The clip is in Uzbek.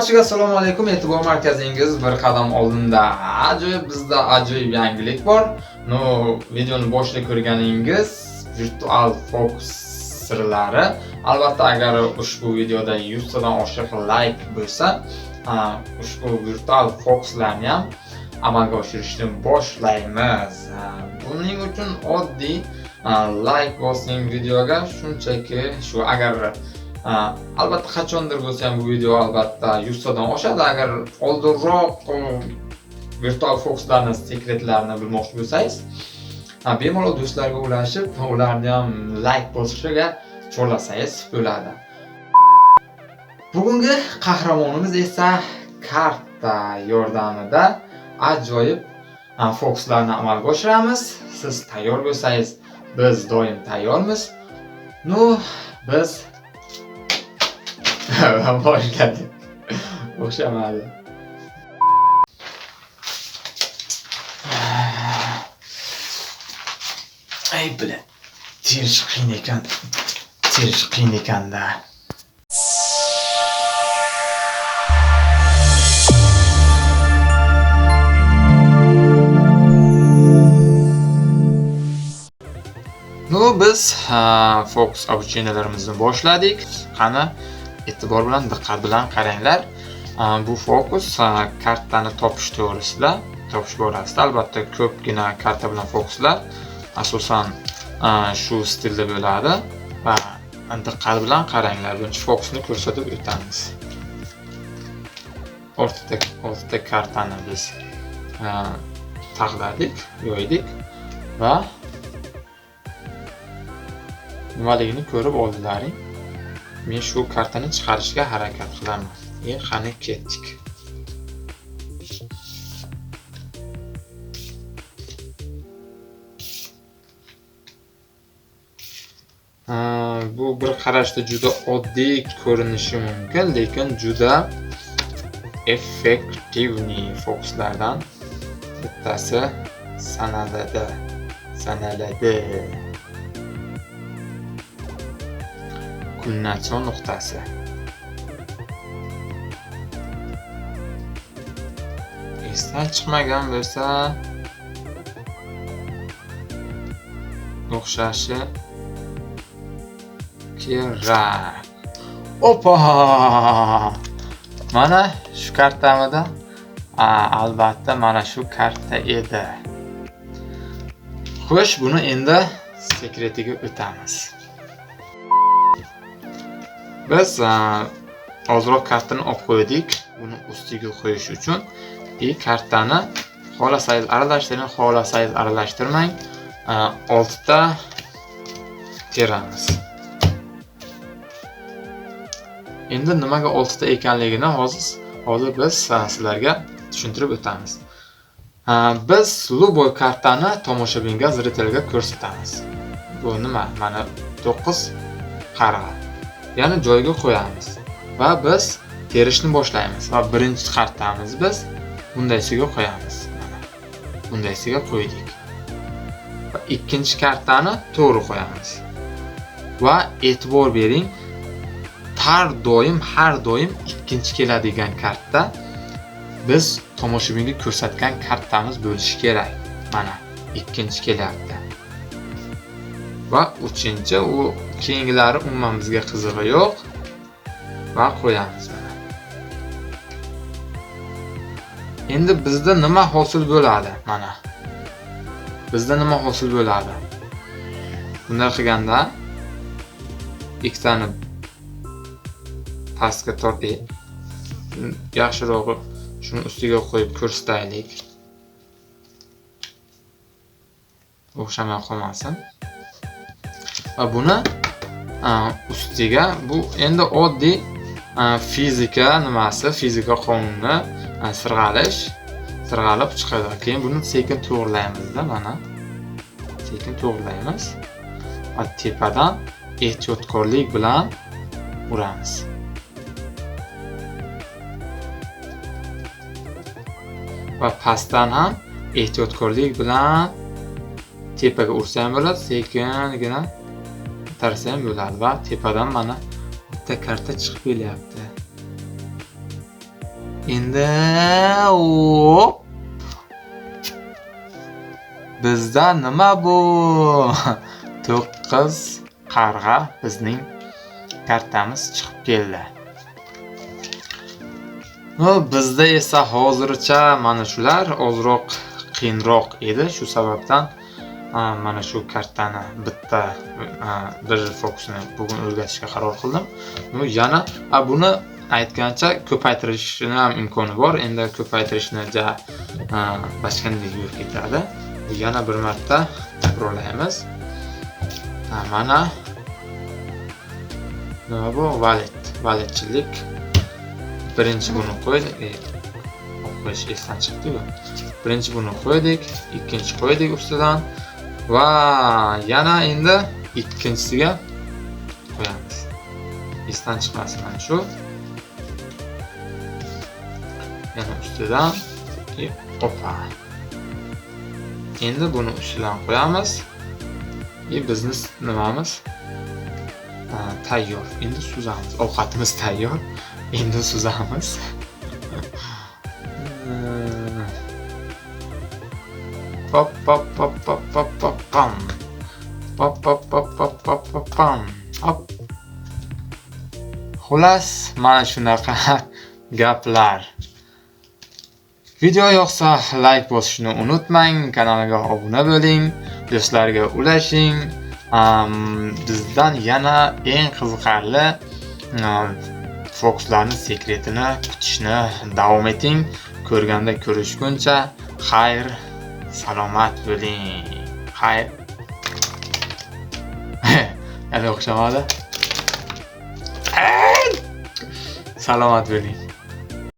Barchaga assalomu alaykum. E'tibor markazingiz bir qadam oldinda. Bizda ajoyib yangilik bor. Videoni boshida ko'rganingiz virtual fokus sirlari. Albatta agar ushbu videoda 100 tadan oshiq like bo'lsa, ushbu virtual fokuslarni ham amalga oshirishni boshlaymiz. Buning uchun oddiy like bosing videoga, shunchaki shu agar albatta qachondir bo'lsa ham bu video albatta 100 tadan oshadi. Agar oldinroq virtual fokuslarning sekretlarini bilmoqchi bo'lsangiz, bemalol do'stlarga ulashib, ularni ham like bosishiga chorlasangiz bo'ladi. Bugungi qahramonimiz esa karta yordamida ajoyib fokuslarni amalga oshiramiz. Siz tayyor bo'lsangiz, biz doim tayyormiz. Biz boshladik. O'xshamadi. Ay bilan terish qiyin ekan. Terish qiyin ekanda. Biz fokus обучениyalarimizni boshladik. Qani e'tibor bilan, diqqat bilan qaranglar. Bu fokus kartani topish to'g'risida, topish borasida. Albatta ko'pgina karta bilan fokuslar asosan shu stilda bo'ladi va diqqat bilan qaranglar. Birinchi fokusni ko'rsatib o'tamiz. O'rtada kartani biz taqladik, yoydik va nimaligini ko'rib oldilaring. Men shu kartani chiqarishga harakat qilaman. Qani ketdik. Bu bir qarashda juda oddiy ko'rinishi mumkin, lekin juda effektivni fokuslardan bittasi sanaladi. Kulminatsion nuqtasi. Esdan chiqmagan bo'lsa, o'xshashi kerak. Opa! Mana shu kartamda albatta mana shu karta edi. Xo'sh, buni endi sekretiga o'tamiz. Biz ozroq kartani olib qo'ydik. Buni ustiga qo'yish uchun kartani xohlasangiz aralashtiring, xohlasangiz aralashtirmang. 6 ta teramiz. Endi nimaga 6 ta ekanligini hozir biz sizlarga tushuntirib o'tamiz. Biz luboy kartani tomoshabinga, zritelga ko'rsatamiz. Bu nima? Mana 9 qarg'a. Ya'ni joyiga qo'yamiz va biz terishni boshlaymiz va birinchi kartamiz biz bundaysiga qo'yamiz. Mana bundaysiga qo'ydik. Va ikkinchi kartani to'g'ri qo'yamiz. Va e'tibor bering, har doim ikkinchi keladigan karta biz tomoshabinga ko'rsatgan kartamiz bo'lishi kerak. Mana ikkinchi kelyapti. Va uchinchi, u keyingilari umuman bizga qizig'i yo'q. Va qo'yamiz mana. Endi bizda nima hosil bo'ladi? Mana. Bizda nima hosil bo'ladi? Bunday qilganda ikkitani pastga tortib, yaxshirog'i shuni ustiga qo'yib ko'rsataylik. O'xshamay qolmasin. Va buni ustiga, bu endi oddiy fizika nimasi, fizika qonuni sirg'alib chiqadi. Keyin buni sekin to'g'rilaymiz-da, mana. Sekin to'g'rilaymiz va tepadan ehtiyotkorlik bilan uramiz. Va pastdan ham ehtiyotkorlik bilan tepaga ursa ham bo'ladi, sekingina tarsa ham bo'ladi va tepadan mana bitta karta chiqib kelyapti. Endi hop. Bizda nima bu? 9 qarg'a bizning kartamiz chiqib keldi. Bizda esa hozircha mana shular ozroq qiyinroq edi. Shu sababdan mana shu kartani bitta bir fokusni bugun o'rgatishga qaror qildim. Yana buni aytgancha ko'paytirishni ham imkoni bor. Endi ko'paytirishni boshqanday yo'l ketadi. Yana bir marta takrorlaymiz. Mana nima bu? Valetchilik. Birinchi buni qo'ydik. Qo'yish esdan chiqdi-ku. Birinchi buni qo'ydik, ikkinchi qo'ydik ustidan va yana endi ikkinchisiga qo'yamiz. Esdan chiqmasin mana shu. Yana ustidan opa. Endi buni ustidan qo'yamiz. Bizning nimamiz tayyor. Endi suzamiz. Ovqatimiz tayyor. Endi suzamiz. Pop pop pop pop pop pop pam. Pop pop pop pop pop pop pam. Hop. Xolos, mana shunaqa gaplar. Video yoqsa like bosishni unutmang, kanalga obuna bo'ling, do'stlarga ulashing. Bizdan yana eng qiziqarli fokuslarning sekretini kutishni davom eting. Ko'rganda ko'rishguncha xayr, salomat bo'ling. Xayr. Yana o'xshamadi. Salomat bo'ling.